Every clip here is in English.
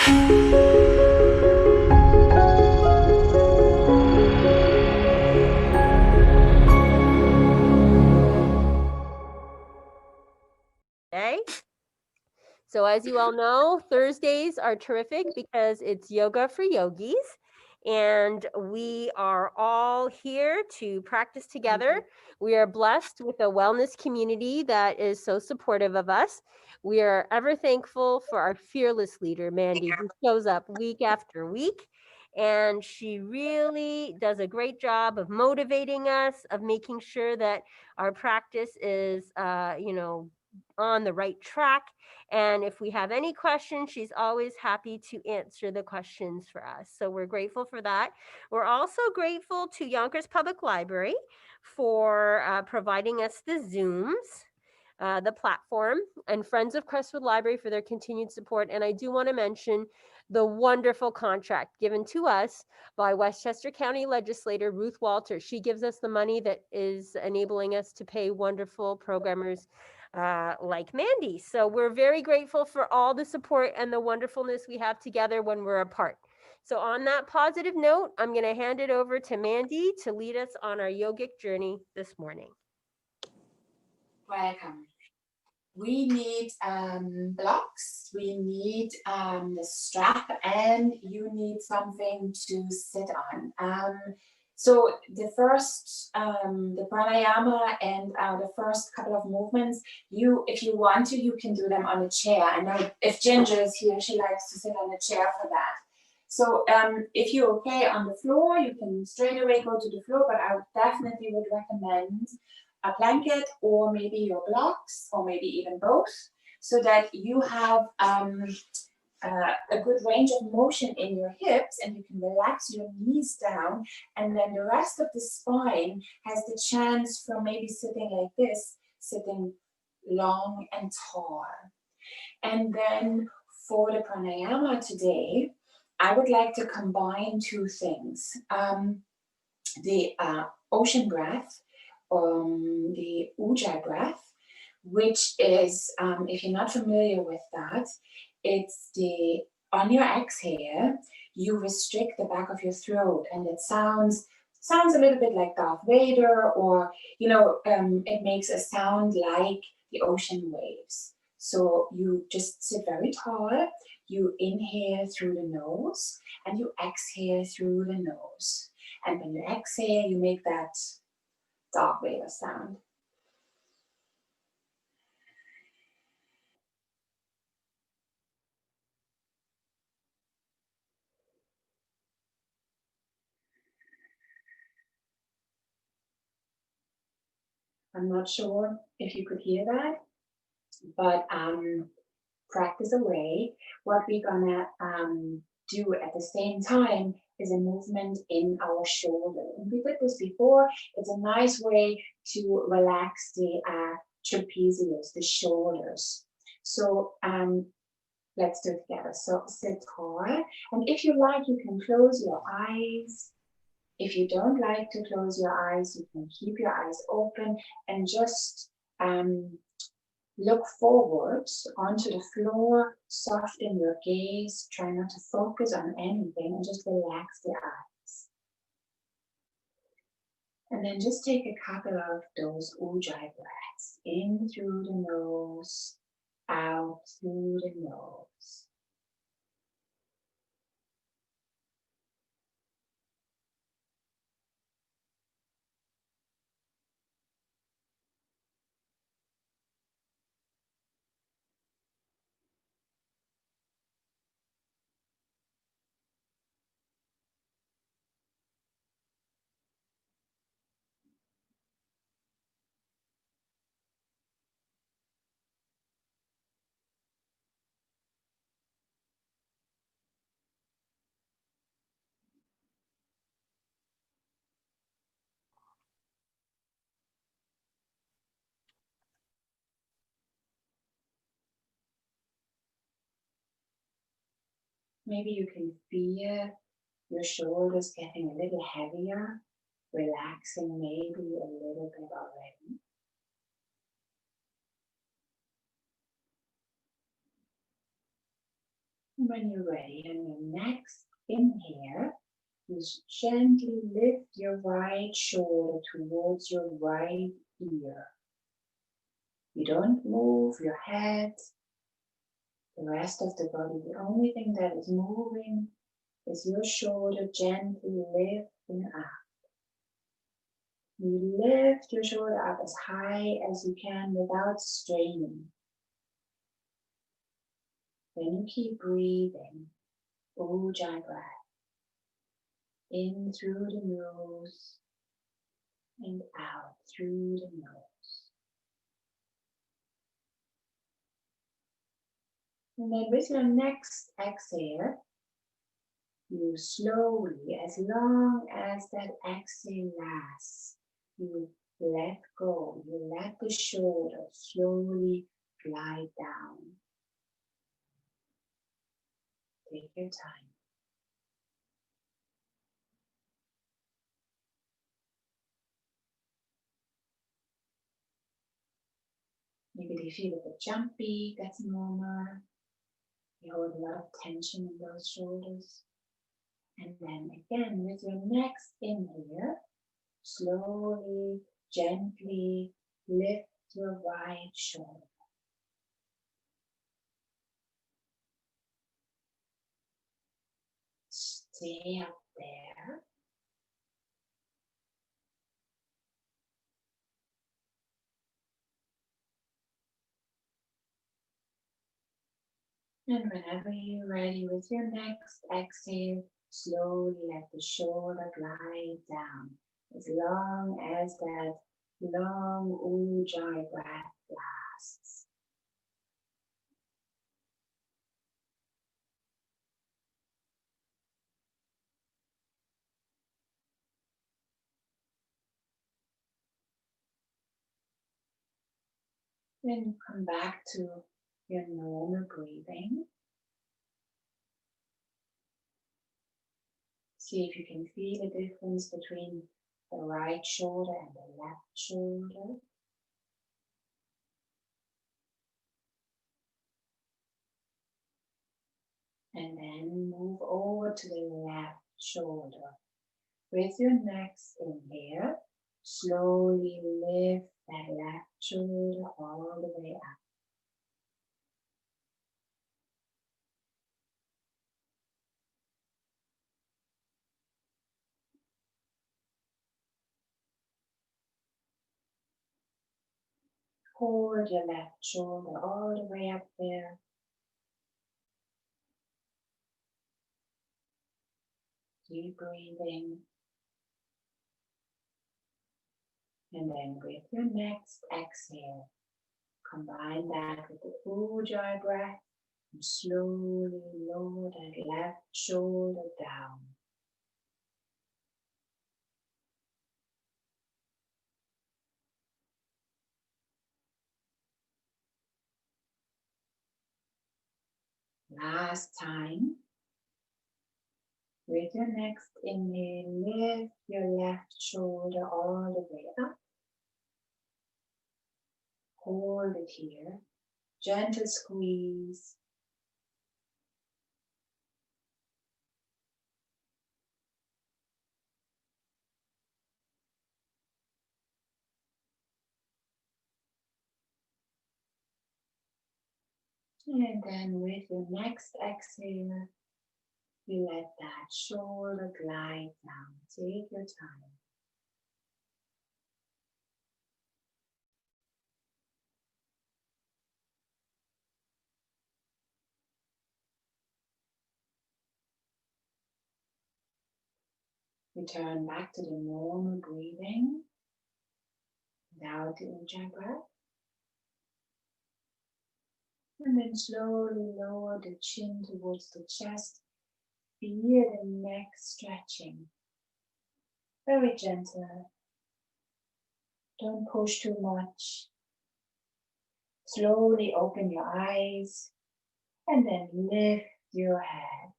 Okay. So as you all know, Thursdays are terrific because it's yoga for yogis. And we are all here to practice together. We are blessed with a wellness community that is so supportive of us. We are ever thankful for our fearless leader, Mandy, who shows up week after week. And she really does a great job of motivating us, of making sure that our practice is, on the right track. And if we have any questions, she's always happy to answer the questions for us. So we're grateful for that. We're also grateful to Yonkers Public Library for providing us the Zooms. The platform, and Friends of Crestwood Library for their continued support. And I do want to mention the wonderful contract given to us by Westchester County legislator Ruth Walters. She gives us the money that is enabling us to pay wonderful programmers like Mandy. So we're very grateful for all the support and the wonderfulness we have together when we're apart. So on that positive note, I'm going to hand it over to Mandy to lead us on our yogic journey this morning. Welcome. We need blocks, we need the strap, and you need something to sit on. So the first, the pranayama and the first couple of movements, if you want to, you can do them on a chair. I know if Ginger is here, she likes to sit on a chair for that. So if you're okay on the floor, you can straight away go to the floor, but I definitely would recommend a blanket or maybe your blocks or maybe even both, so that you have a good range of motion in your hips and you can relax your knees down, and then the rest of the spine has the chance from maybe sitting like this, sitting long and tall. And then for the pranayama today, I would like to combine two things. The ocean breath, the Ujjai breath, which is, if you're not familiar with that, it's on your exhale, you restrict the back of your throat, and it sounds a little bit like Darth Vader, or, it makes a sound like the ocean waves. So you just sit very tall, you inhale through the nose, and you exhale through the nose. And when you exhale, you make that Darth Vader sound. I'm not sure if you could hear that, but practice away. What we're gonna do at the same time is a movement in our shoulder. And we did this before. It's a nice way to relax the trapezius, the shoulders. So let's do it together. So sit tall, and if you like, you can close your eyes. If you don't like to close your eyes, you can keep your eyes open and just look forward onto the floor, soften your gaze, try not to focus on anything, and just relax the eyes. And then just take a couple of those Ujjai breaths, in through the nose, out through the nose. Maybe you can feel your shoulders getting a little heavier, relaxing maybe a little bit already. And when you're ready, on your next inhale, just gently lift your right shoulder towards your right ear. You don't move your head, the rest of the body. The only thing that is moving is your shoulder gently lifting up. You lift your shoulder up as high as you can without straining. Then you keep breathing. Ujjai breath. In through the nose and out through the nose. And then with your next exhale, you slowly, as long as that exhale lasts, you let go. You let the shoulder slowly glide down. Take your time. Maybe they feel a bit jumpy, that's normal. You hold a lot of tension in those shoulders. And then again, with your next inhale, slowly, gently lift your right shoulder. Stay up there. And whenever you're ready with your next exhale, slowly let the shoulder glide down. As long as that long Ujjai breath lasts. Then come back to your normal breathing. See if you can feel the difference between the right shoulder and the left shoulder. And then move over to the left shoulder. With your next inhale, slowly lift that left shoulder all the way up. Hold your left shoulder all the way up there. Keep breathing. And then with your next exhale, combine that with the Ujjai breath and slowly lower that left shoulder down. Last time. With your next inhale, lift your left shoulder all the way up. Hold it here. Gentle squeeze. And then with your next exhale, you let that shoulder glide down. Take your time. Return back to the normal breathing without the Ujjai breath. And then slowly lower the chin towards the chest. Feel the neck stretching. Very gentle. Don't push too much. Slowly open your eyes and then lift your head.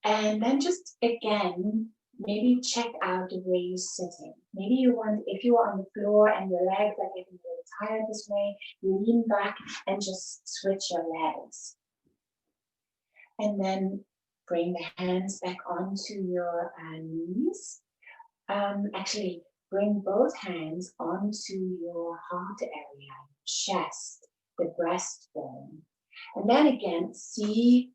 And then just again, maybe check out the way you're sitting. Maybe you want, if you're on the floor and your legs are getting a little tired this way, you lean back and just switch your legs. And then bring the hands back onto your knees. Actually, bring both hands onto your heart area, chest, the breastbone. And then again, see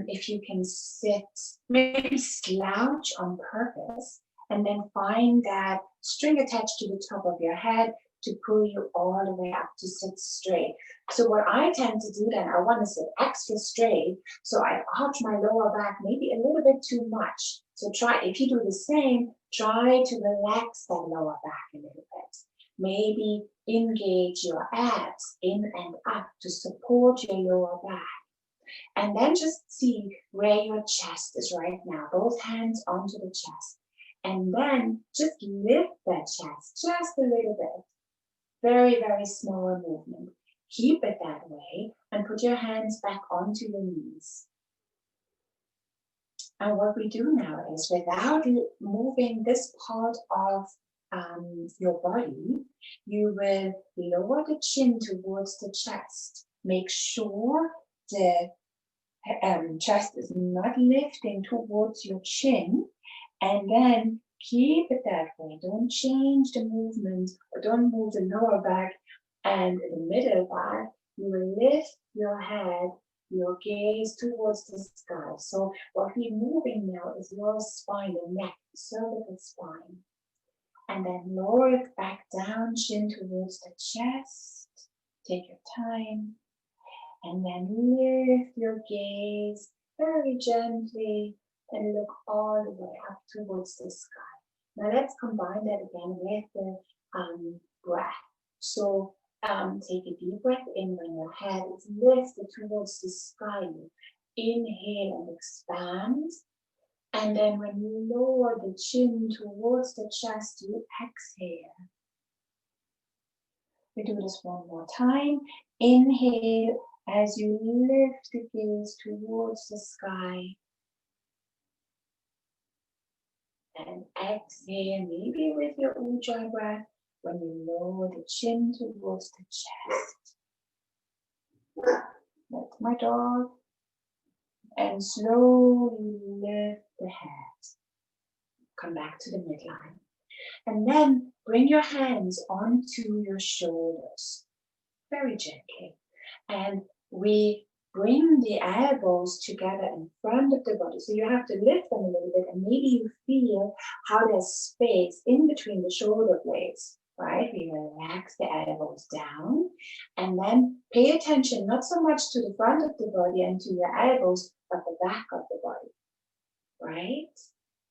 if you can sit, maybe slouch on purpose, and then find that string attached to the top of your head to pull you all the way up to sit straight. So what I tend to do then, I want to sit extra straight, so I arch my lower back maybe a little bit too much. So try, if you do the same, try to relax that lower back a little bit. Maybe engage your abs in and up to support your lower back. And then just see where your chest is right now. Both hands onto the chest. And then just lift that chest just a little bit. Very, very small movement. Keep it that way and put your hands back onto your knees. And what we do now is, without moving this part of your body, you will lower the chin towards the chest. Make sure the chest is not lifting towards your chin, and then keep it that way. Don't change the movement, or don't move the lower back and the middle back. You will lift your head, your gaze towards the sky. So what we're moving now is your spine, the neck, the cervical spine. And then lower it back down, chin towards the chest. Take your time. And then lift your gaze very gently and look all the way up towards the sky. Now let's combine that again with the breath. So take a deep breath in when your head is lifted towards the sky. Inhale and expand. And then when you lower the chin towards the chest, you exhale. We do this one more time. Inhale as you lift the gaze towards the sky. And exhale, maybe with your Ujjai breath, when you lower the chin towards the chest. That's my dog. And slowly lift the head. Come back to the midline. And then bring your hands onto your shoulders, very gently. And we bring the elbows together in front of the body. So you have to lift them a little bit, and maybe you feel how there's space in between the shoulder blades, right? We relax the elbows down, and then pay attention not so much to the front of the body and to your elbows, but the back of the body, right?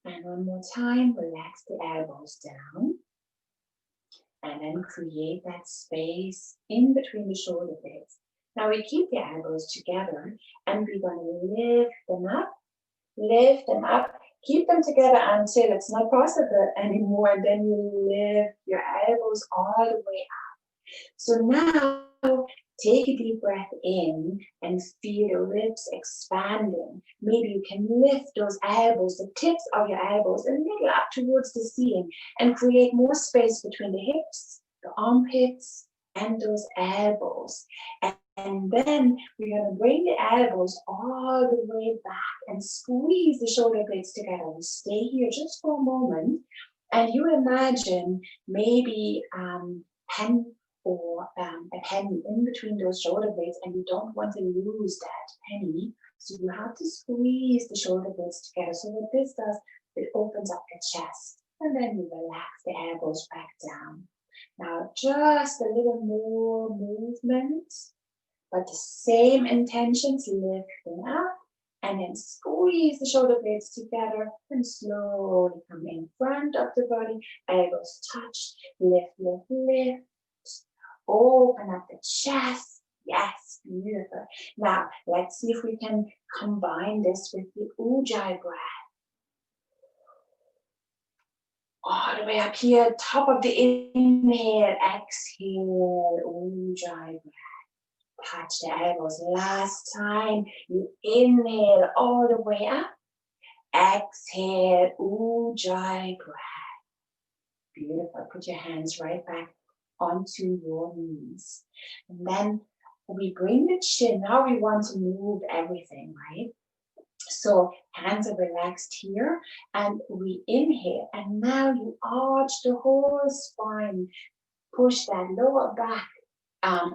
And one more time, relax the elbows down. And then create that space in between the shoulder blades. Now we keep the elbows together, and we're going to lift them up, keep them together until it's not possible anymore, and then you lift your elbows all the way up. So now take a deep breath in and feel the ribs expanding. Maybe you can lift those elbows, the tips of your elbows, a little up towards the ceiling and create more space between the hips, the armpits, and those elbows. And then we're going to bring the elbows all the way back and squeeze the shoulder blades together. We stay here just for a moment, and you imagine maybe pen or a penny in between those shoulder blades, and you don't want to lose that penny, so you have to squeeze the shoulder blades together. So what this does, it opens up the chest, and then you relax the elbows back down. Now just a little more movement, but the same intentions, lifting up, and then squeeze the shoulder blades together and slowly come in front of the body, elbows touch, lift, lift, lift. Open up the chest. Yes, beautiful. Now, let's see if we can combine this with the Ujjai breath. All the way up here, top of the inhale, exhale, Ujjai breath. Touch the elbows. Last time, you inhale all the way up. Exhale, Ujjai breath. Beautiful. Put your hands right back onto your knees. And then we bring the chin. Now we want to move everything, right? So hands are relaxed here and we inhale. And now you arch the whole spine. Push that lower back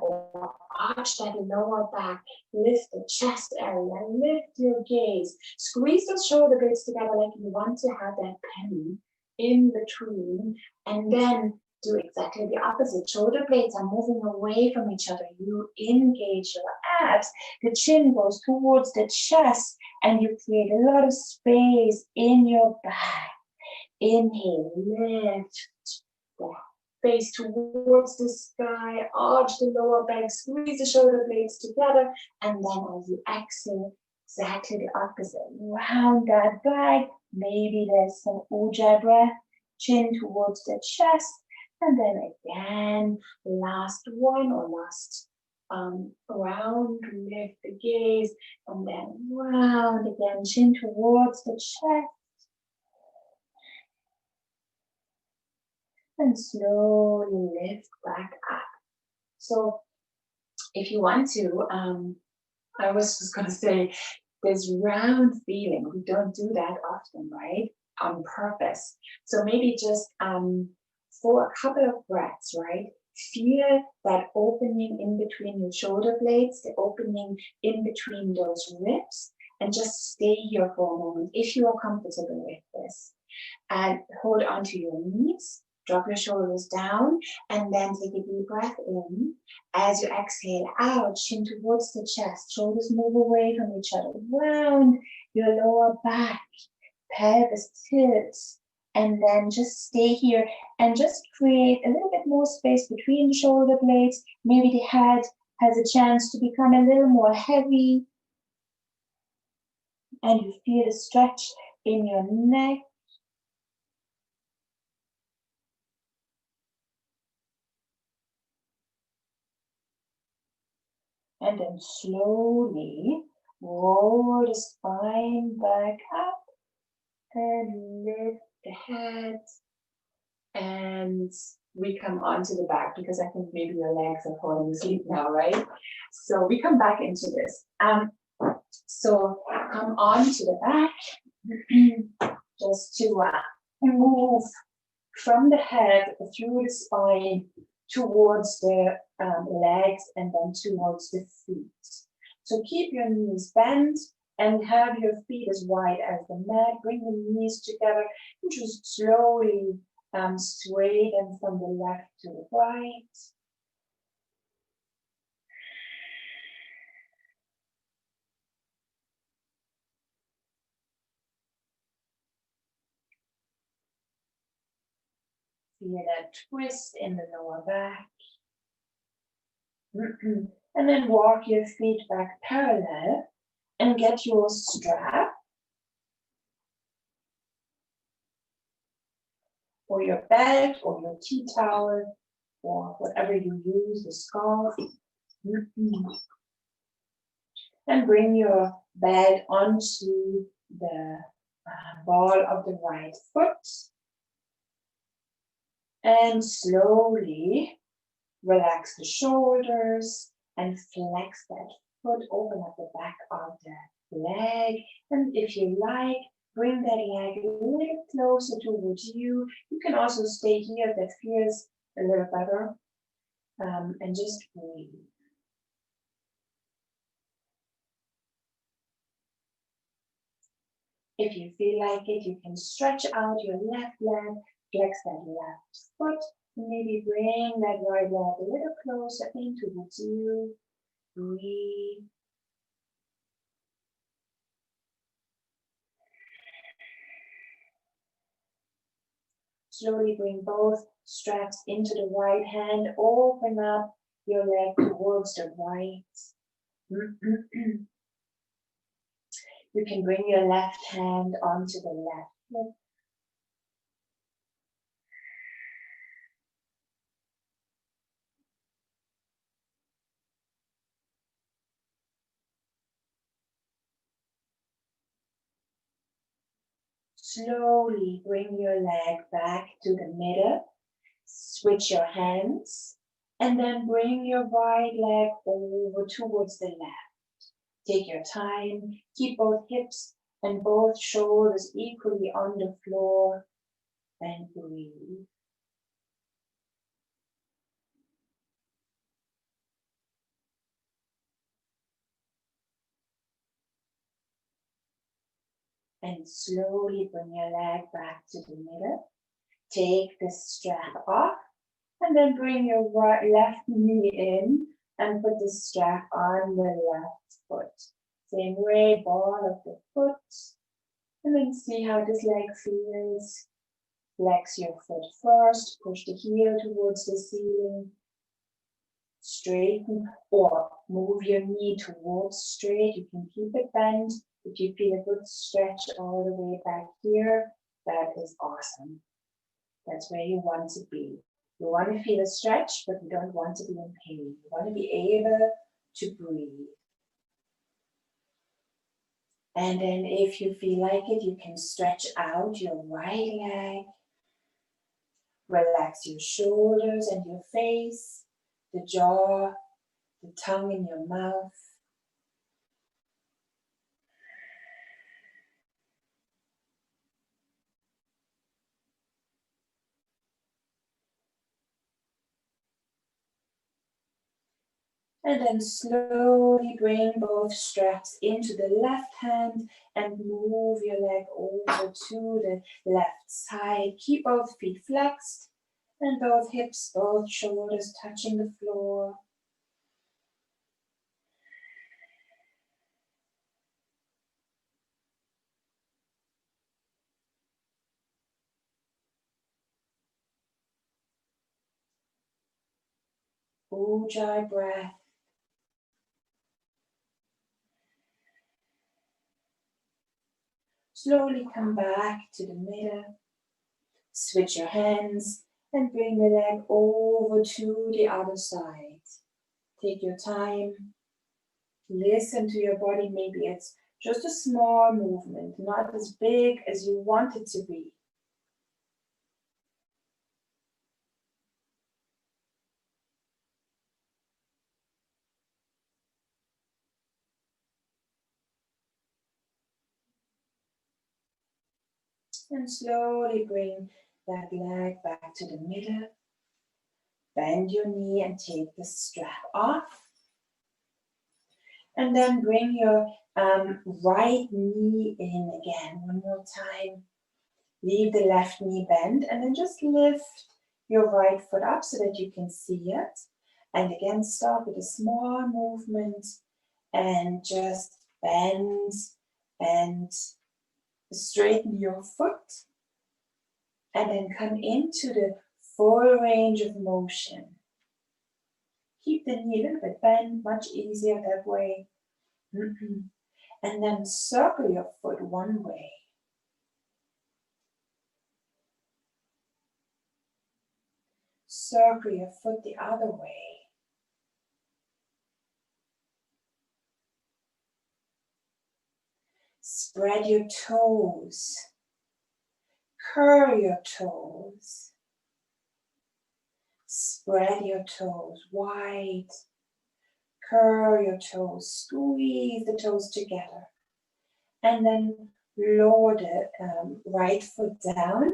or arch that lower back. Lift the chest area. Lift your gaze. Squeeze those shoulder blades together like you want to have that penny in between. And then do exactly the opposite. Shoulder blades are moving away from each other. You engage your abs. The chin goes towards the chest and you create a lot of space in your back. Inhale, lift the face towards the sky, arch the lower back, squeeze the shoulder blades together, and then as you exhale, exactly the opposite. Round that back. Maybe there's some Ujjai breath, chin towards the chest, and then again, last one or last round, lift the gaze, and then round again, chin towards the chest. And slowly lift back up. So if you want to, I was just going to say, this round feeling, we don't do that often, right? On purpose. So maybe just for a couple of breaths, right? Feel that opening in between your shoulder blades, the opening in between those ribs, and just stay here for a moment if you are comfortable with this. And hold onto your knees. Drop your shoulders down and then take a deep breath in. As you exhale out, chin towards the chest, shoulders move away from each other. Round your lower back, pelvis tilts, and then just stay here and just create a little bit more space between the shoulder blades. Maybe the head has a chance to become a little more heavy. And you feel the stretch in your neck. And then slowly roll the spine back up and lift the head. And we come onto the back because I think maybe your legs are falling asleep now, right? So we come back into this. So come on to the back just to move from the head through the spine towards the legs and then towards the feet. So keep your knees bent and have your feet as wide as the mat. Bring the knees together and just slowly sway them from the left to the right. Feel that twist in the lower back. And then walk your feet back parallel and get your strap or your belt or your tea towel or whatever you use, the scarf. And bring your belt onto the ball of the right foot. And slowly relax the shoulders and flex that foot, open up the back of the leg. And if you like, bring that leg a little closer towards you. You can also stay here, that feels a little better. And just breathe. If you feel like it, you can stretch out your left leg, flex that left foot, and maybe bring that right leg a little closer in towards you. Breathe. Slowly bring both straps into the right hand. Open up your leg towards the right. You can bring your left hand onto the left hip. Slowly bring your leg back to the middle. Switch your hands. And then bring your right leg over towards the left. Take your time. Keep both hips and both shoulders equally on the floor. And breathe. And slowly bring your leg back to the middle. Take the strap off and then bring your left knee in and put the strap on the left foot. Same way, ball of the foot. And then see how this leg feels. Flex your foot first, push the heel towards the ceiling. Straighten or move your knee towards straight. You can keep it bent. If you feel a good stretch all the way back here, that is awesome. That's where you want to be. You want to feel a stretch, but you don't want to be in pain. You want to be able to breathe. And then if you feel like it, you can stretch out your right leg. Relax your shoulders and your face, the jaw, the tongue in your mouth. And then slowly bring both straps into the left hand and move your leg over to the left side. Keep both feet flexed and both hips, both shoulders touching the floor. Ujjai breath. Slowly come back to the middle. Switch your hands and bring the leg over to the other side. Take your time. Listen to your body. Maybe it's just a small movement, not as big as you want it to be. And slowly bring that leg back to the middle. Bend your knee and take the strap off. And then bring your right knee in again. One more time. Leave the left knee bent and then just lift your right foot up so that you can see it. And again, start with a small movement and just bend and straighten your foot. And then come into the full range of motion. Keep the knee a little bit bent, much easier that way. And then circle your foot one way. Circle your foot the other way. Spread your toes. Curl your toes. Spread your toes wide. Curl your toes. Squeeze the toes together. And then lower the right foot down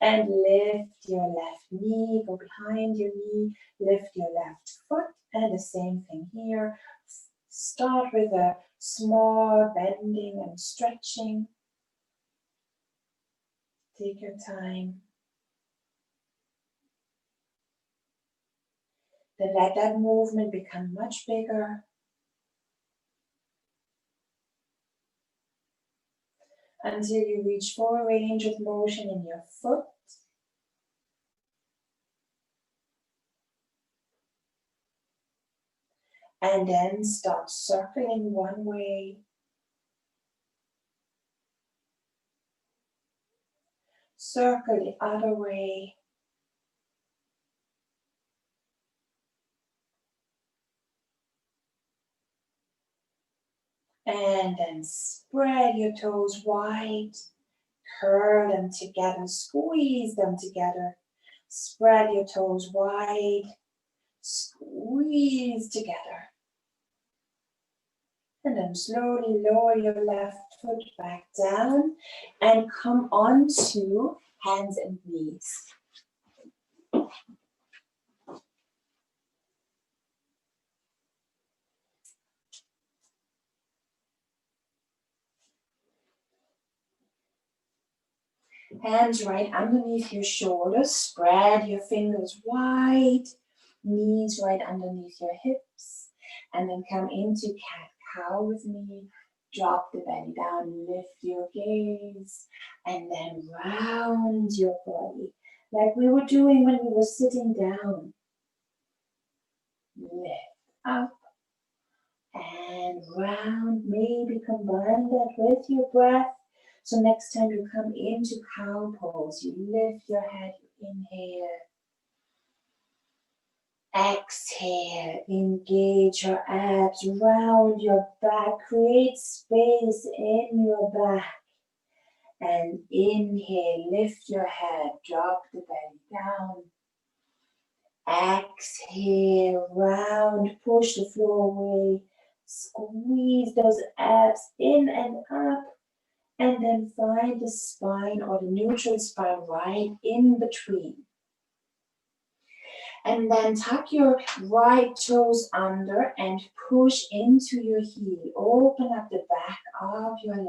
and lift your left knee. Go behind your knee. Lift your left foot. And the same thing here. Start with a small bending and stretching. Take your time. Then let that movement become much bigger. Until you reach full range of motion in your foot. And then start circling one way. Circle the other way. And then spread your toes wide. curl them together, squeeze them together. Spread your toes wide, squeeze together. And then slowly lower your left foot back down and come onto hands and knees. Hands right underneath your shoulders. Spread your fingers wide. Knees right underneath your hips. And then come into cat-cow with me. Drop the belly down. Lift your gaze. And then round your body. Like we were doing when we were sitting down. Lift up. And round. Maybe combine that with your breath. So next time you come into cow pose, you lift your head, you inhale. Exhale, engage your abs, round your back, create space in your back. And inhale, lift your head, drop the belly down. Exhale, round, push the floor away. Squeeze those abs in and up. And then find the spine or the neutral spine right in between. And then tuck your right toes under and push into your heel. Open up the back of your leg.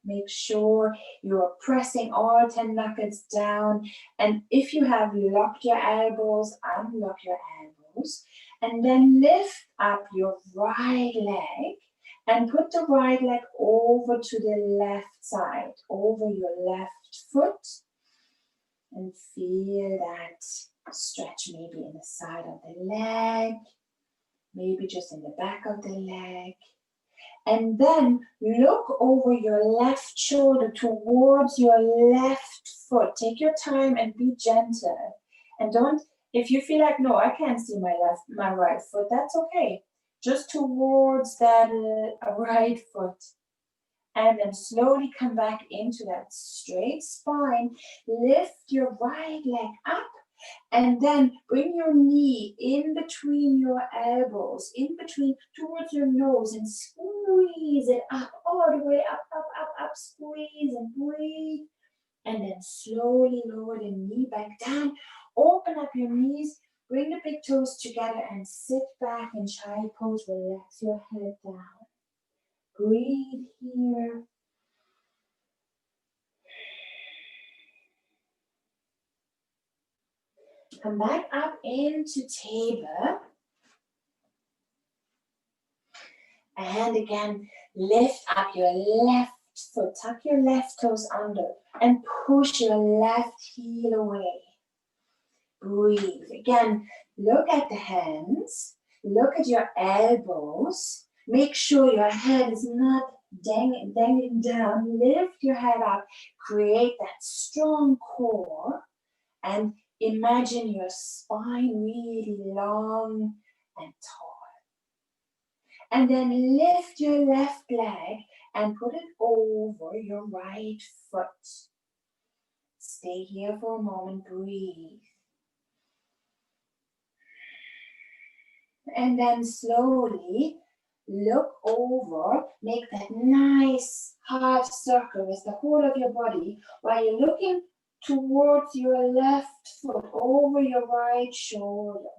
Make sure you're pressing all 10 knuckles down. And if you have locked your elbows, unlock your elbows. And then lift up your right leg and put the right leg over to the left side, over your left foot. And feel that stretch maybe in the side of the leg, maybe just in the back of the leg. And then look over your left shoulder towards your left foot. Take your time and be gentle. And don't, if you feel like, no, I can't see my right foot, that's okay. Just towards that right foot. And then slowly come back into that straight spine. Lift your right leg up. And then bring your knee in between your elbows, in between towards your nose, and squeeze it up, all the way up, up, up, up, squeeze and breathe. And then slowly lower the knee back down. Open up your knees, bring the big toes together and sit back in child pose. Relax your head down. Breathe here. Come back up into table. And again, lift up your left foot. Tuck your left toes under and push your left heel away. Breathe. Again, look at the hands. Look at your elbows. Make sure your head is not dangling down. Lift your head up. Create that strong core. And imagine your spine really long and tall. And then lift your left leg and put it over your right foot. Stay here for a moment, breathe. And then slowly look over, make that nice half circle with the whole of your body while you're looking towards your left foot over your right shoulder.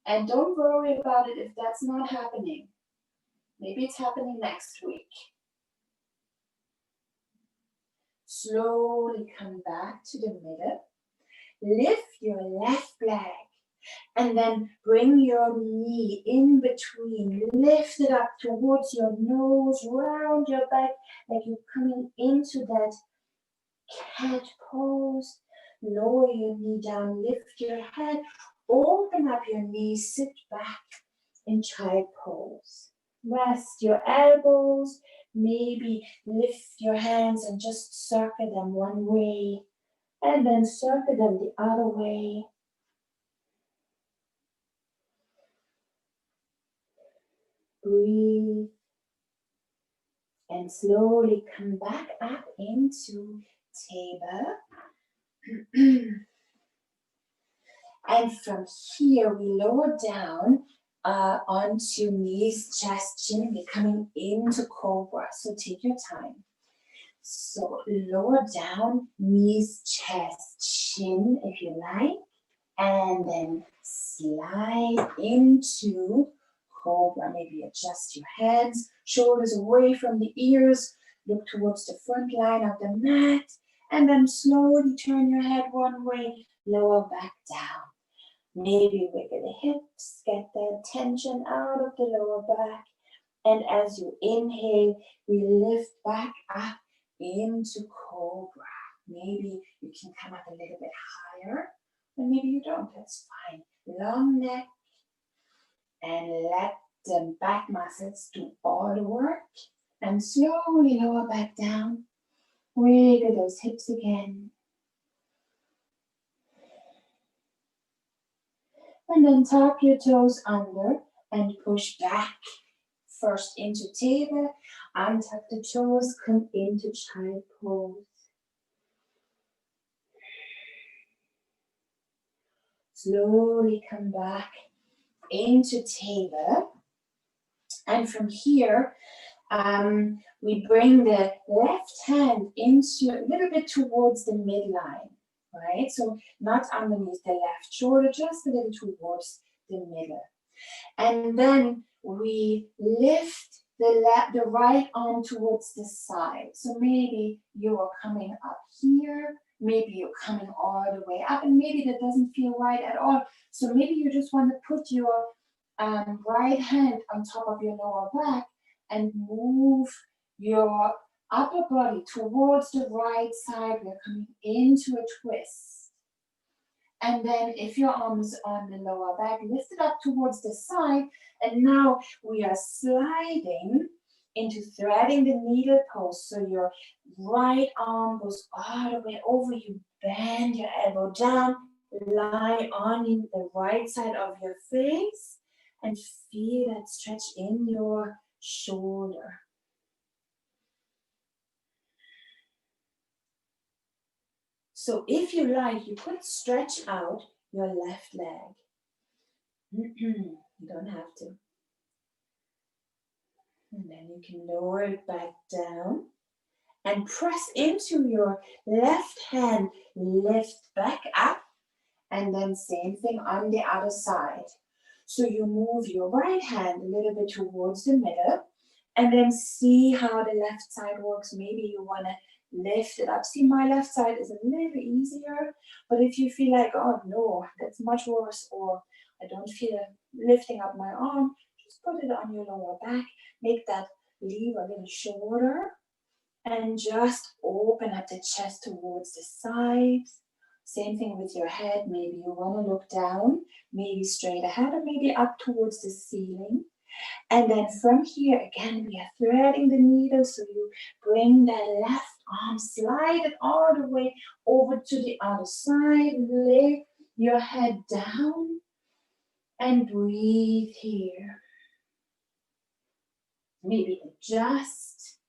And don't worry about it if that's not happening. Maybe it's happening next week. Slowly come back to the middle. Lift your left leg and then bring your knee in between. Lift it up towards your nose, round your back, like you're coming into that cat pose. Lower your knee down, lift your head, open up your knees, sit back in child pose. Rest your elbows, maybe lift your hands and just circle them one way and then circle them the other way. Breathe. and slowly come back up into table. And from here, we lower down onto knees, chest, chin. We're coming into Cobra, so take your time. So lower down, knees, chest, chin, if you like, and then slide into Cobra. Maybe adjust your heads, shoulders away from the ears, look towards the front line of the mat, and then slowly turn your head one way, lower back down. Maybe wiggle the hips, get the tension out of the lower back. And as you inhale, we lift back up into Cobra. Maybe you can come up a little bit higher, or maybe you don't, that's fine. Long neck, and let the back muscles do all the work. And slowly lower back down. Wiggle those hips again. And then tuck your toes under and push back. First into table, untuck the toes, come into child pose. Slowly come back into table. And from here, we bring the left hand into a little bit towards the midline, right? So not underneath the left shoulder, just a little towards the middle. And then we lift the right arm towards the side. So maybe you are coming up here, maybe you're coming all the way up, and maybe that doesn't feel right at all. So maybe you just want to put your right hand on top of your lower back and move your upper body towards the right side. We're coming into a twist. And then if your arm is on the lower back, lift it up towards the side. And now we are sliding into threading the needle pose. So your right arm goes all the way over. You bend your elbow down, lie on the right side of your face, and feel that stretch in your shoulder. So if you like, you could stretch out your left leg. You don't have to. And then you can lower it back down and press into your left hand, lift back up, and then same thing on the other side. So you move your right hand a little bit towards the middle, and then see how the left side works. Maybe you want to lift it up. See, my left side is a little easier, but if you feel like, oh no, that's much worse, or I don't feel lifting up my arm, just put it on your lower back, make that leave a little shorter, and just open up the chest towards the sides. Same thing with your head. Maybe you want to look down, maybe straight ahead, or maybe up towards the ceiling. And then from here, again, we are threading the needle. So you bring that left arm, slide it all the way over to the other side. Lay your head down and breathe here. Maybe adjust.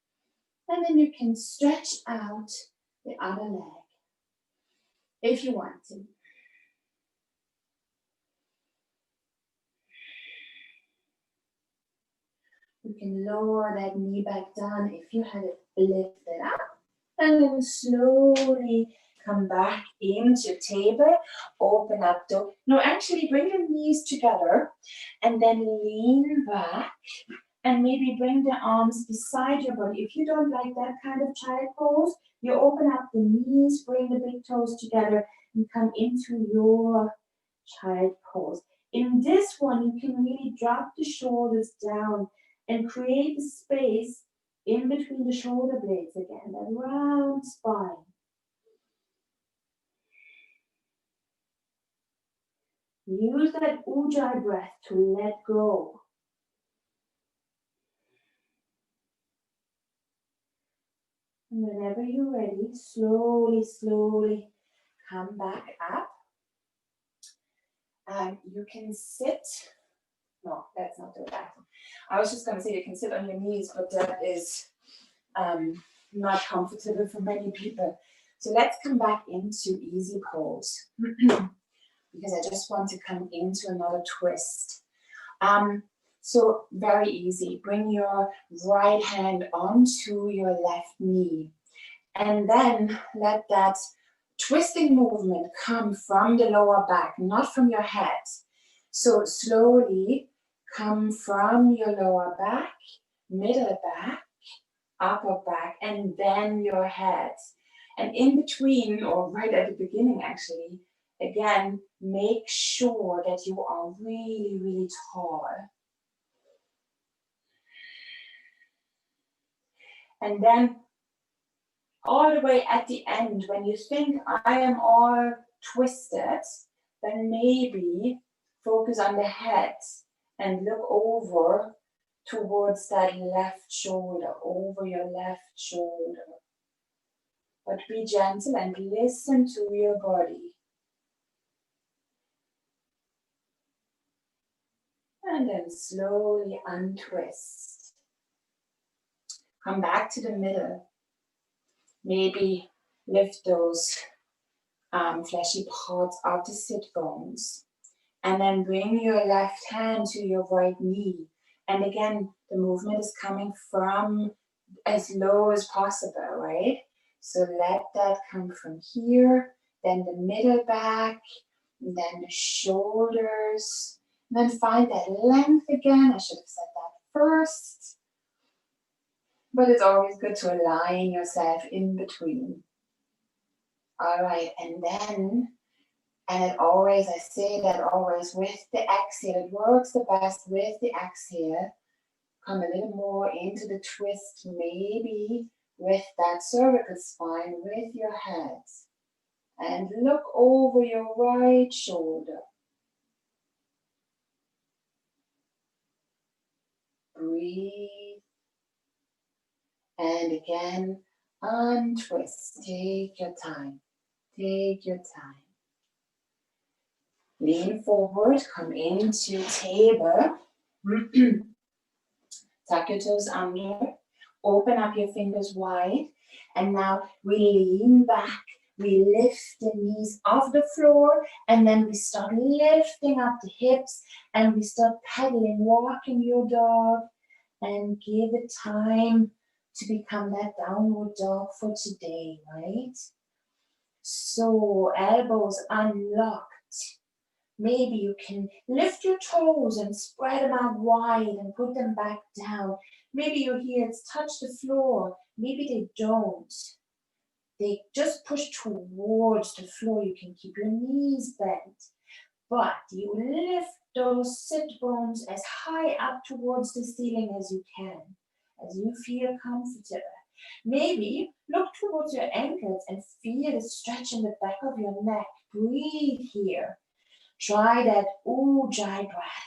And then you can stretch out the other leg if you want to. You can lower that knee back down if you had it lifted up. And then slowly come back into table. Open up. No, actually bring the knees together and then lean back. And maybe bring the arms beside your body. If you don't like that kind of child pose, you open up the knees, bring the big toes together, and come into your child pose. In this one, you can really drop the shoulders down and create a space in between the shoulder blades again, that round spine. Use that Ujjai breath to let go. And whenever you're ready, slowly, slowly come back up. You can sit. No, let's not do that. I was just going to say you can sit on your knees, but that is not comfortable for many people. So let's come back into easy pose because I just want to come into another twist. So very easy. Bring your right hand onto your left knee and then let that twisting movement come from the lower back, not from your head. So slowly come from your lower back, middle back, upper back, and then your head. And in between, or right at the beginning actually, again, make sure that you are really, really tall. And then all the way at the end, when you think I am all twisted, then maybe focus on the head and look over towards that left shoulder, over your left shoulder. But be gentle and listen to your body. And then slowly untwist. Come back to the middle. Maybe lift those fleshy parts of the sit bones. And then bring your left hand to your right knee. And again, the movement is coming from as low as possible, right? So let that come from here, then the middle back, then the shoulders, and then find that length again. I should have said that first. But it's always good to align yourself in between. All right, and then, and it always, I say that always with the exhale, it works the best with the exhale. Come a little more into the twist, maybe with that cervical spine, with your head. And look over your right shoulder. Breathe. And again, untwist. Take your time. Take your time. Lean forward, come into table. Tuck your toes under. Open up your fingers wide. And now we lean back. We lift the knees off the floor. And then we start lifting up the hips. And we start pedaling, walking your dog. And give it time to become that downward dog for today, right? So elbows unlocked. Maybe you can lift your toes and spread them out wide and put them back down. Maybe your heels touch the floor. Maybe they don't. They just push towards the floor. You can keep your knees bent. But you lift those sit bones as high up towards the ceiling as you can, as you feel comfortable. Maybe look towards your ankles and feel the stretch in the back of your neck. Breathe here. Try that Ujjai breath.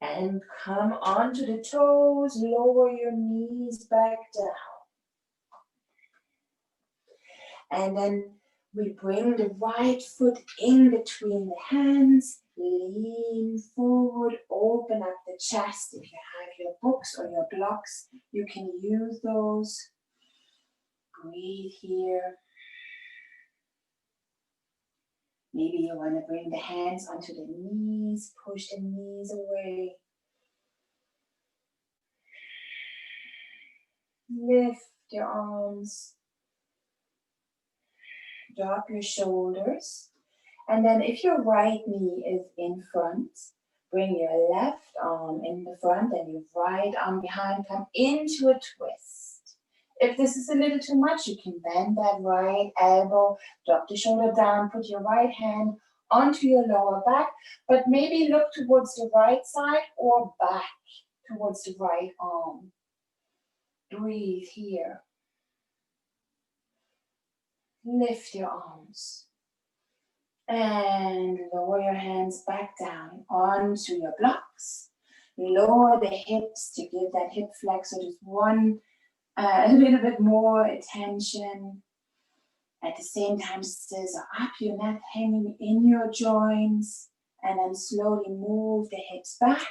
And come onto the toes, lower your knees back down. And then we bring the right foot in between the hands, lean forward, open up the chest. If you have your books or your blocks, you can use those. Breathe here. Maybe you want to bring the hands onto the knees, push the knees away. Lift your arms. Drop your shoulders. And then if your right knee is in front, bring your left arm in the front and your right arm behind. Come into a twist. If this is a little too much, you can bend that right elbow, drop the shoulder down, put your right hand onto your lower back, but maybe look towards the right side or back towards the right arm. Breathe here. Lift your arms. And lower your hands back down onto your blocks. Lower the hips to give that hip flexor just a little bit more attention. At the same time, scissor up your neck, hanging in your joints. And then slowly move the hips back.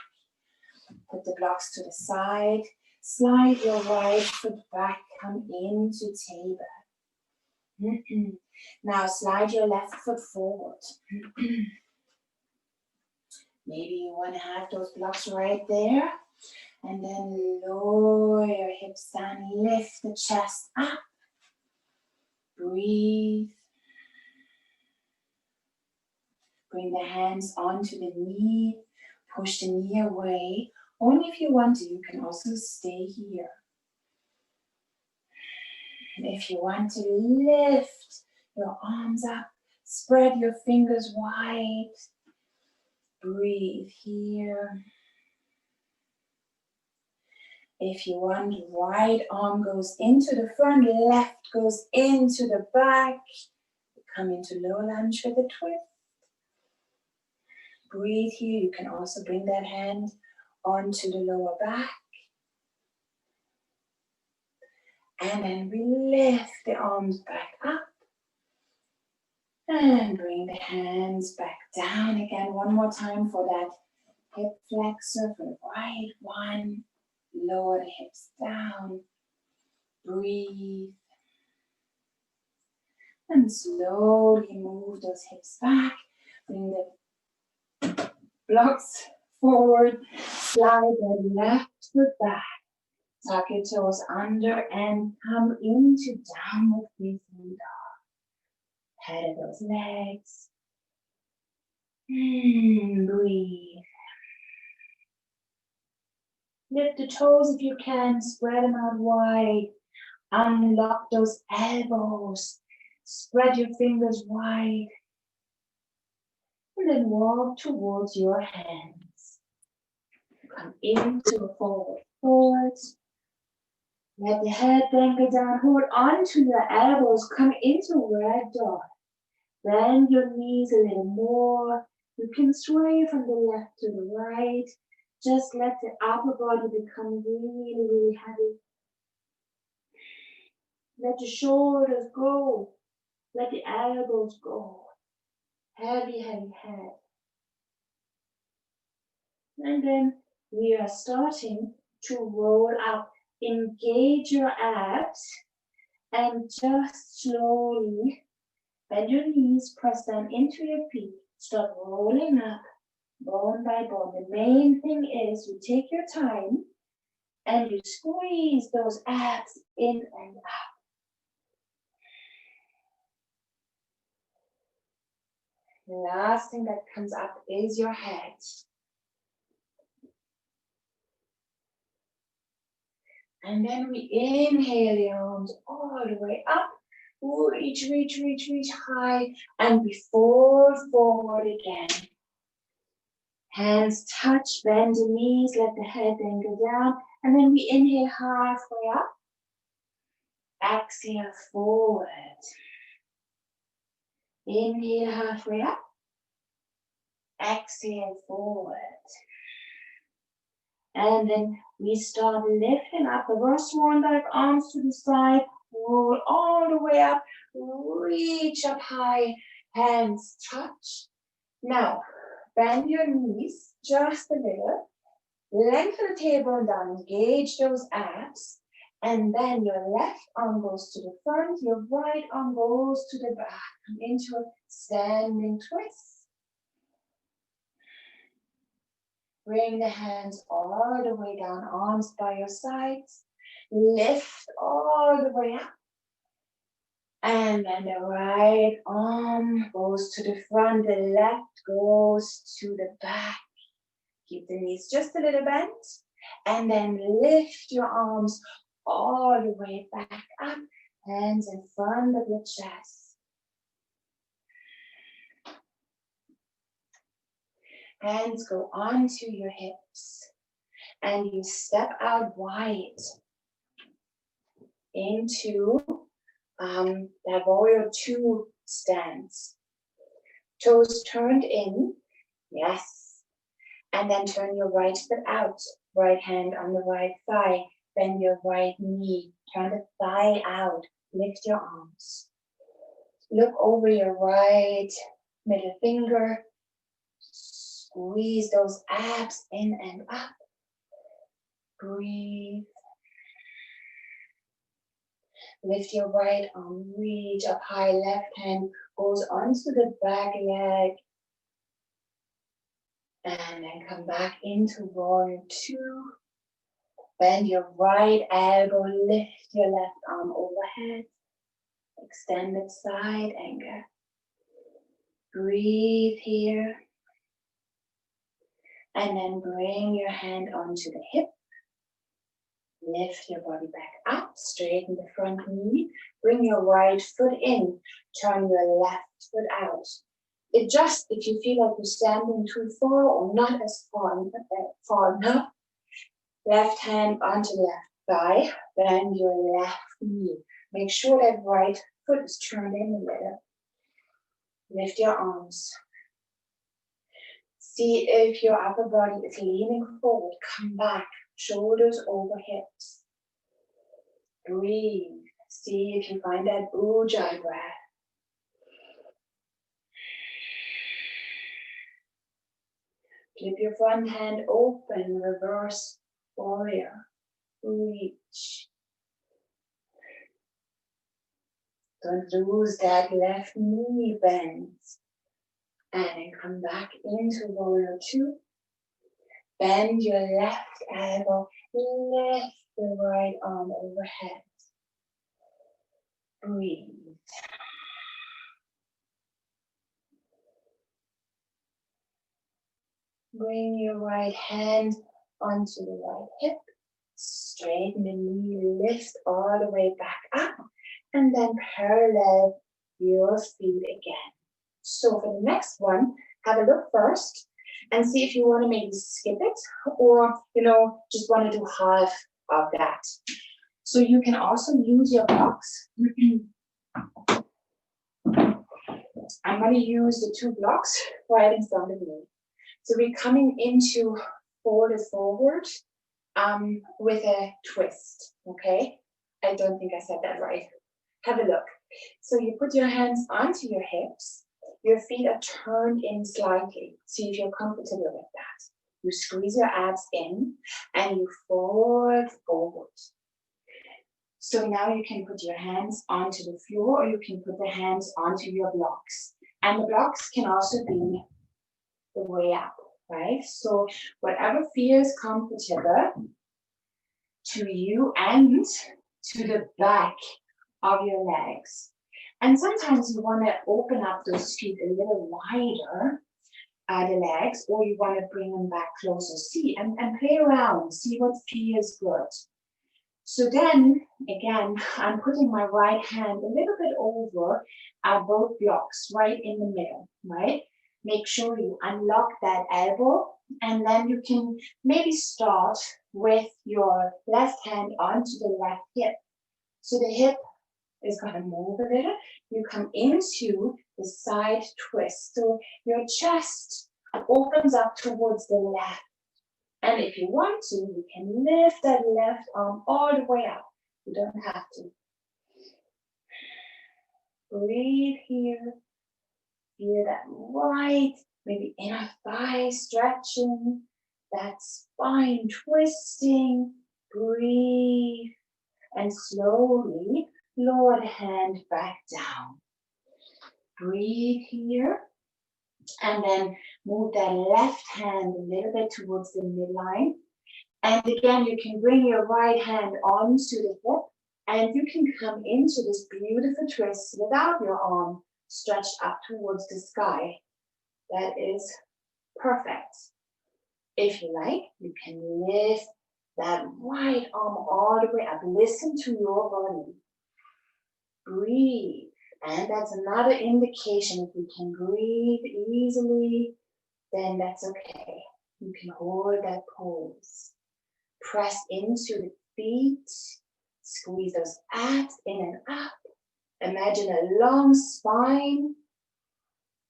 Put the blocks to the side. Slide your right foot back. Come into table. Now slide your left foot forward. Maybe you want to have those blocks right there. And then lower your hips down. Lift the chest up. Breathe. Bring the hands onto the knee. Push the knee away. Only if you want to, you can also stay here. And if you want to lift your arms up, spread your fingers wide. Breathe here. If you want, right arm goes into the front, left goes into the back. Come into low lunge with a twist. Breathe here. You can also bring that hand onto the lower back. And then we lift the arms back up. And bring the hands back down again. One more time for that hip flexor for the right one. Lower the hips down. Breathe. And slowly move those hips back. Bring the blocks forward. Slide the left foot back. Tuck your toes under and come into downward facing dog. Head of those legs. Breathe. Lift the toes if you can. Spread them out wide. Unlock those elbows. Spread your fingers wide. And then walk towards your hands. Come into a forward fold. Let the head angle down. Hold on to your elbows. Come into red dog. Bend your knees a little more. You can sway from the left to the right. Just let the upper body become really, really heavy. Let the shoulders go. Let the elbows go. Heavy, heavy head. And then we are starting to roll up. Engage your abs and just slowly bend your knees, press down into your feet. Start rolling up bone by bone. The main thing is you take your time and you squeeze those abs in and out. The last thing that comes up is your head. And then we inhale the arms all the way up. Reach, reach, reach, reach high. And we fall forward again. Hands touch, bend the knees, let the head angle down. And then we inhale halfway up. Exhale forward. Inhale halfway up. Exhale forward. And then we start lifting up the reverse swan dive, arms to the side, roll all the way up, reach up high, hands touch. Now, bend your knees just a little, lengthen the tailbone down, engage those abs, and then your left arm goes to the front, your right arm goes to the back. Come into a standing twist. Bring the hands all the way down, arms by your sides. Lift all the way up. And then the right arm goes to the front, the left goes to the back. Keep the knees just a little bent. And then lift your arms all the way back up. Hands in front of your chest. Hands go onto your hips. And you step out wide into that warrior two stance. Toes turned in. Yes. And then turn your right foot out. Right hand on the right thigh. Bend your right knee. Turn the thigh out. Lift your arms. Look over your right middle finger. Squeeze those abs in and up. Breathe. Lift your right arm, reach up high, left hand goes onto the back leg. And then come back into warrior two. Bend your right elbow, lift your left arm overhead. Extended side angle. Breathe here. And then bring your hand onto the hip. Lift your body back up, straighten the front knee. Bring your right foot in, turn your left foot out. Adjust if you feel like you're standing too far or not as far enough. Left hand onto left thigh, bend your left knee. Make sure that right foot is turned in a little. Lift your arms. See if your upper body is leaning forward. Come back, shoulders over hips. Breathe. See if you find that Ujjai breath. Flip your front hand open, reverse warrior. Reach. Don't lose that left knee bend. And then come back into warrior two. Bend your left elbow, lift the right arm overhead. Breathe. Bring your right hand onto the right hip. Straighten the knee, lift all the way back up. And then parallel your feet again. So for the next one, have a look first and see if you want to maybe skip it or, just want to do half of that. So you can also use your blocks. I'm going to use the two blocks right in front of me. So we're coming into folded forward with a twist, okay? I don't think I said that right. Have a look. So you put your hands onto your hips. Your feet are turned in slightly. See if you're comfortable with that. You squeeze your abs in and you fold forward. So now you can put your hands onto the floor or you can put the hands onto your blocks. And the blocks can also be the way up, right? So whatever feels comfortable to you and to the back of your legs. And sometimes you want to open up those feet a little wider, the legs, or you want to bring them back closer. See, and play around, see what feels good. So then, again, I'm putting my right hand a little bit over both blocks, right in the middle, right? Make sure you unlock that elbow, and then you can maybe start with your left hand onto the left hip. So the hip is going to move a little. You come into the side twist. So your chest opens up towards the left. And if you want to, you can lift that left arm all the way up. You don't have to. Breathe here. Feel that right, maybe inner thigh stretching, that spine twisting. Breathe. And slowly lower the hand back down. Breathe here. And then move that left hand a little bit towards the midline. And again, you can bring your right hand onto the hip. And you can come into this beautiful twist without your arm stretched up towards the sky. That is perfect. If you like, you can lift that right arm all the way up. Listen to your body. Breathe. And that's another indication. If you can breathe easily, then that's okay. You can hold that pose. Press into the feet. Squeeze those abs in and up. Imagine a long spine.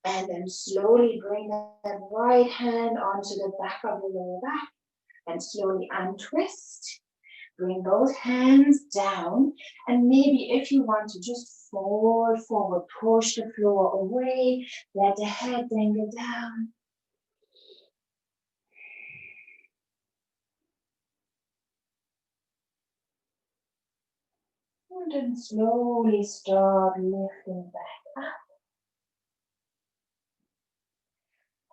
And then slowly bring that right hand onto the back of the lower back. And slowly untwist. Bring both hands down. And maybe if you want to just fold forward, push the floor away. Let the head dangle down. And then slowly start lifting back up.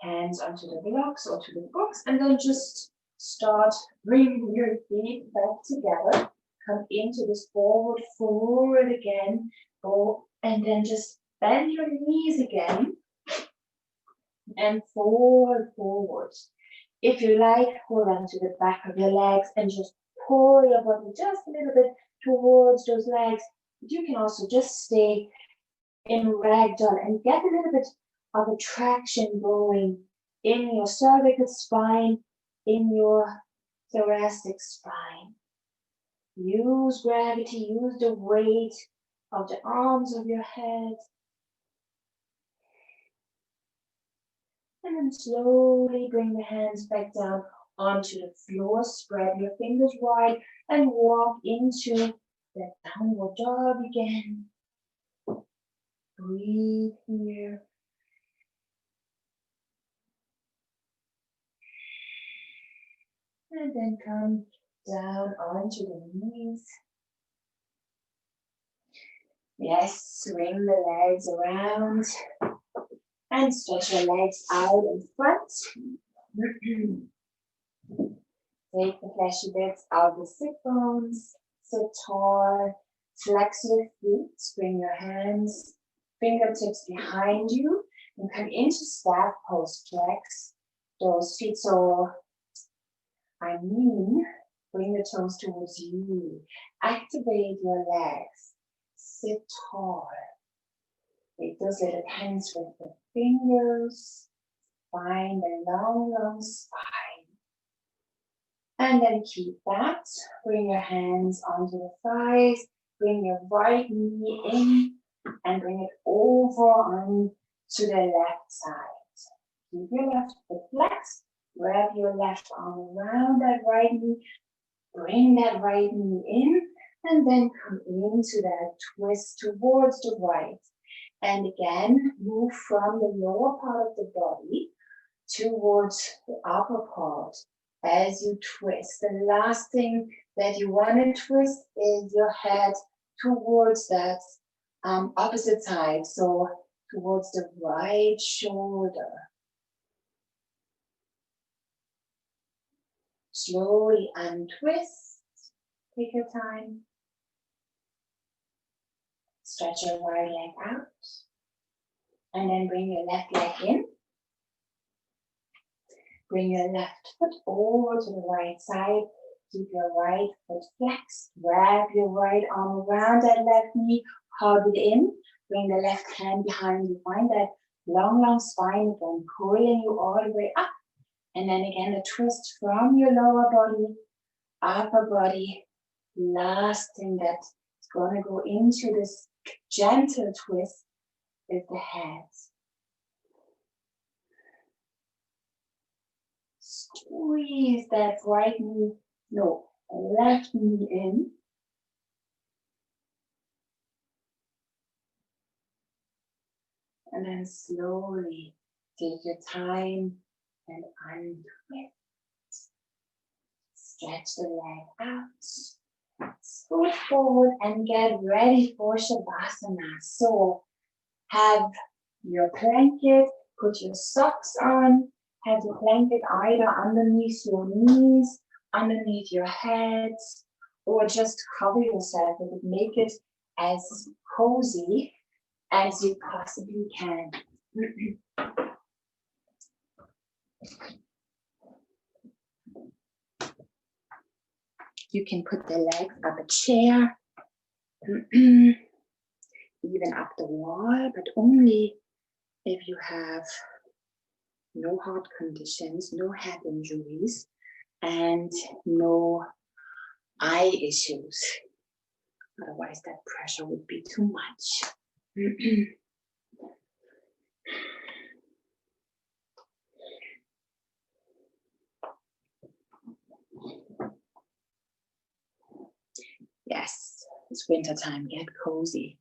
Hands onto the blocks or to the books, and then just start bringing your feet back together. Come into this forward fold again. Go, and then just bend your knees again. And forward, forward. If you like, hold on to the back of your legs and just pull your body just a little bit towards those legs. But you can also just stay in ragdoll and get a little bit of a traction going in your cervical spine, in your thoracic spine. Use gravity, use the weight of the arms of your head. And then slowly bring the hands back down onto the floor. Spread your fingers wide and walk into that downward dog again. Breathe here. And then come down onto the knees. Yes, swing the legs around and stretch your legs out in front. Take the fleshy bits out the sit bones. Sit tall. Flex your feet. Bring your hands, fingertips behind you, and come into staff pose. Flex those feet. Bring the toes towards you. Activate your legs. Sit tall. Take those little hands with the fingers. Find a long, long spine. And then keep that. Bring your hands onto the thighs. Bring your right knee in and bring it over on to the left side. Keep your left foot flexed. Wrap your left arm around that right knee. Bring that right knee in and then come into that twist towards the right. And again, move from the lower part of the body towards the upper part as you twist. The last thing that you want to twist is your head towards that opposite side, so towards the right shoulder. Slowly untwist. Take your time. Stretch your right leg out. And then bring your left leg in. Bring your left foot over to the right side. Keep your right foot flexed. Wrap your right arm around that left knee. Hug it in. Bring the left hand behind you. Find that long, long spine again. Pulling you all the way up. And then again, a twist from your lower body, upper body. Last thing that's going to go into this gentle twist is the head. Squeeze that left knee in. And then slowly take your time and untwist. Stretch the leg out. Scoot forward and get ready for Shavasana. So have your blanket, put your socks on, have the blanket either underneath your knees, underneath your head, or just cover yourself with it. Make it as cozy as you possibly can. You can put the legs up a chair, even up the wall, but only if you have no heart conditions, no head injuries, and no eye issues. Otherwise, that pressure would be too much. Yes, it's winter time. Get cozy.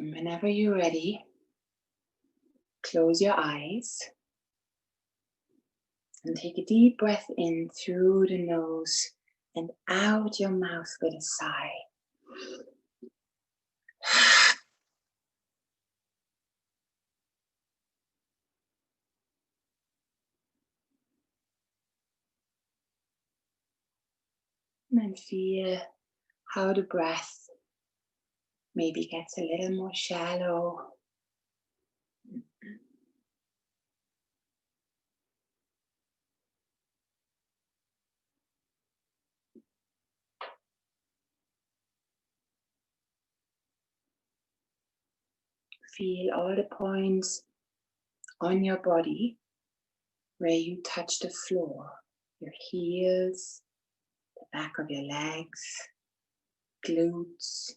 And whenever you're ready, close your eyes and take a deep breath in through the nose and out your mouth with a sigh. And feel how the breath maybe gets a little more shallow. Feel all the points on your body where you touch the floor, your heels, the back of your legs, glutes,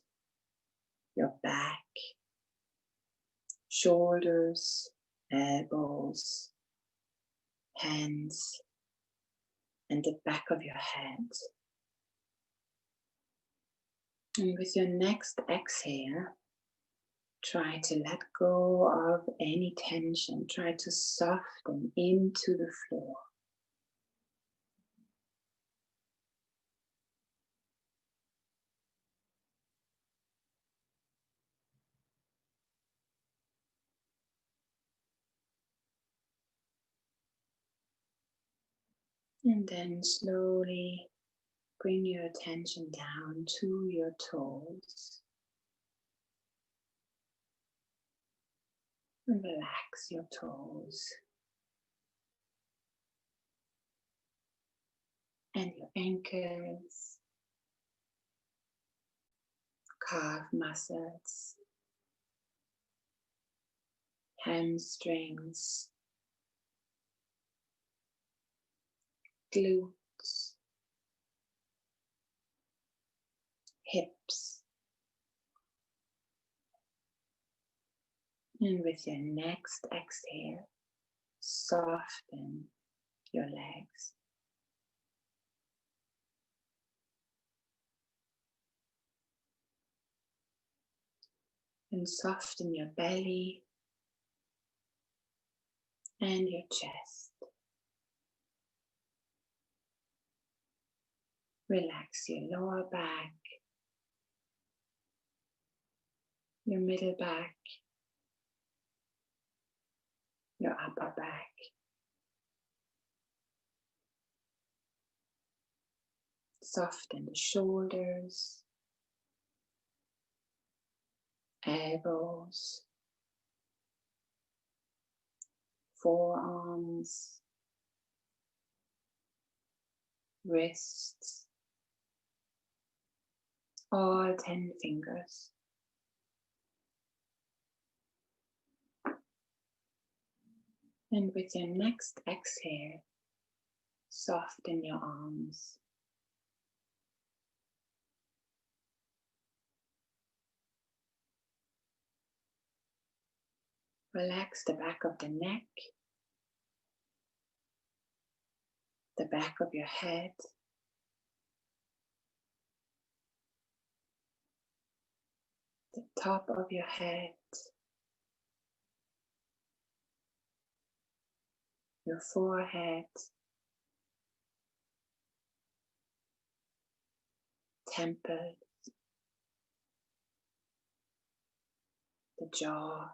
your back, shoulders, elbows, hands, and the back of your head. And with your next exhale, try to let go of any tension. Try to soften into the floor. And then slowly bring your attention down to your toes. And relax your toes and your ankles, calf muscles, hamstrings, glutes, hips. And with your next exhale, soften your legs. And soften your belly and your chest. Relax your lower back, your middle back, your upper back. Soften the shoulders, elbows, forearms, wrists, all 10 fingers. And with your next exhale, soften your arms. Relax the back of the neck, the back of your head, the top of your head, your forehead, temples, the jaw,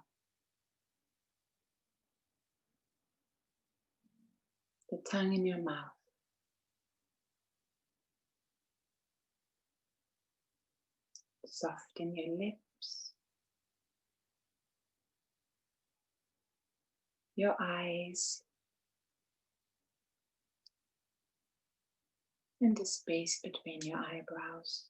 the tongue in your mouth. Soften your lips, your eyes, and the space between your eyebrows.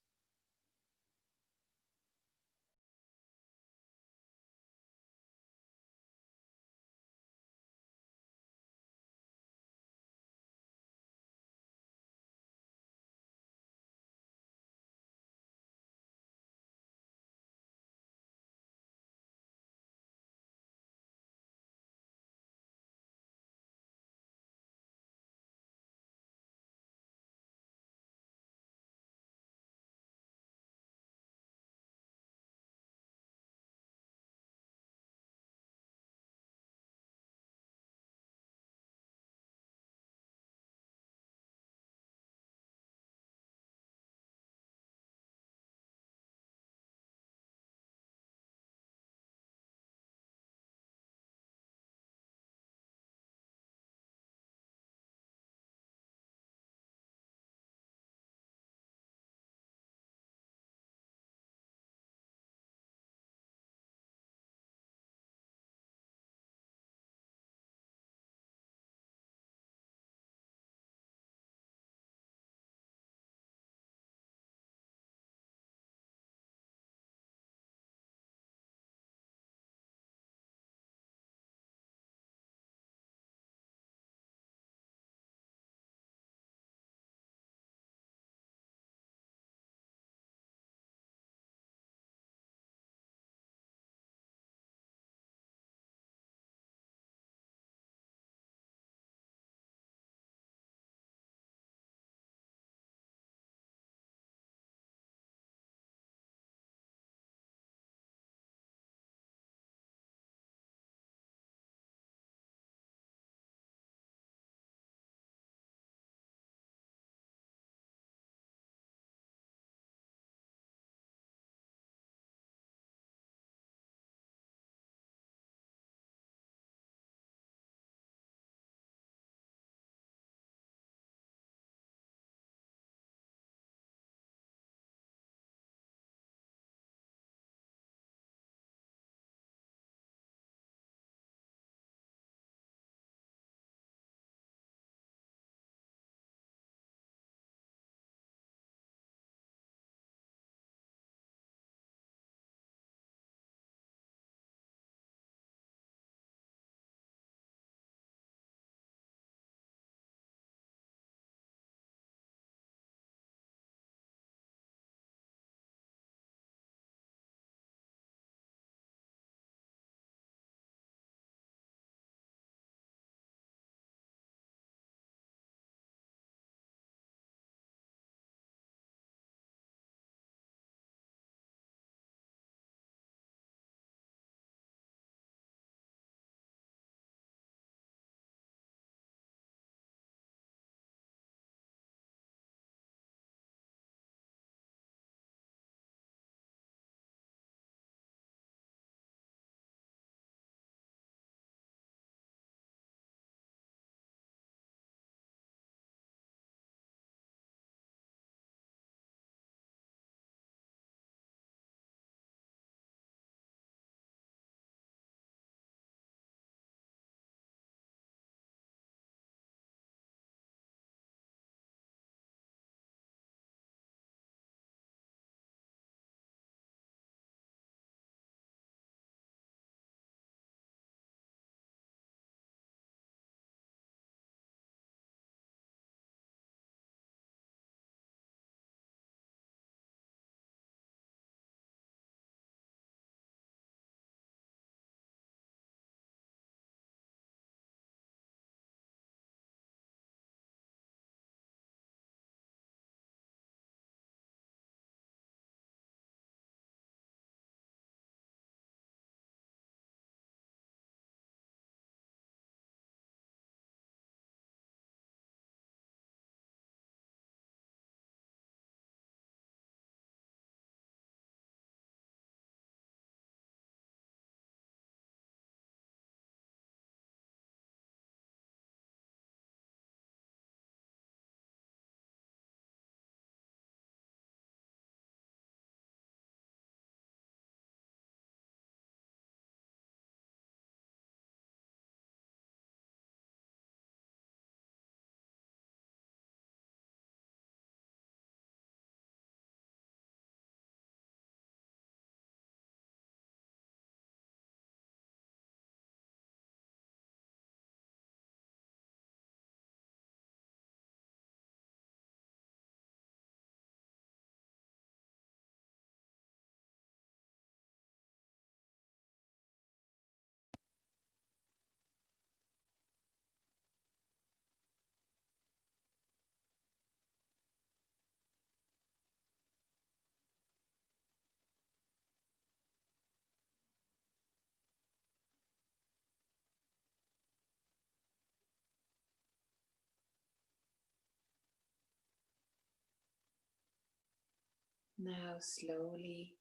Now slowly,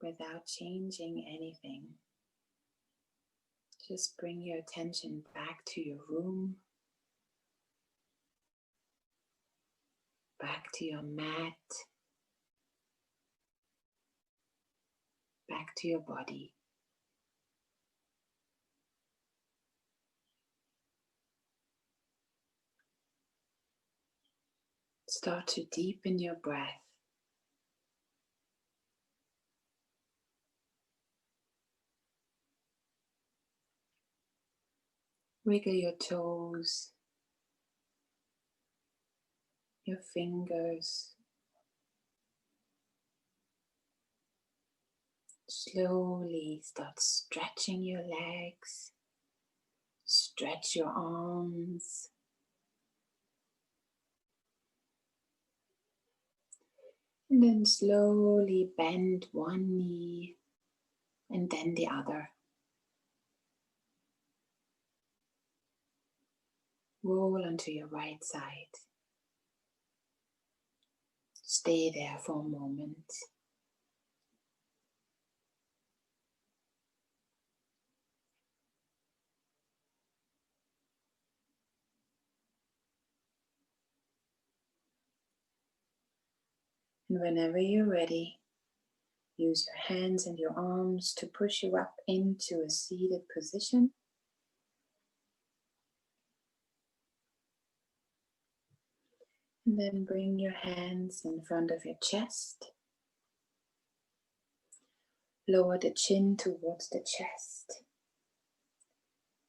without changing anything, just bring your attention back to your room, back to your mat, back to your body. Start to deepen your breath. Wiggle your toes, your fingers. Slowly start stretching your legs, stretch your arms, and then slowly bend one knee and then the other. Roll onto your right side. Stay there for a moment. And whenever you're ready, use your hands and your arms to push you up into a seated position. And then bring your hands in front of your chest. Lower the chin towards the chest.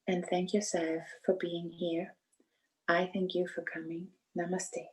And thank yourself for being here. I thank you for coming. Namaste.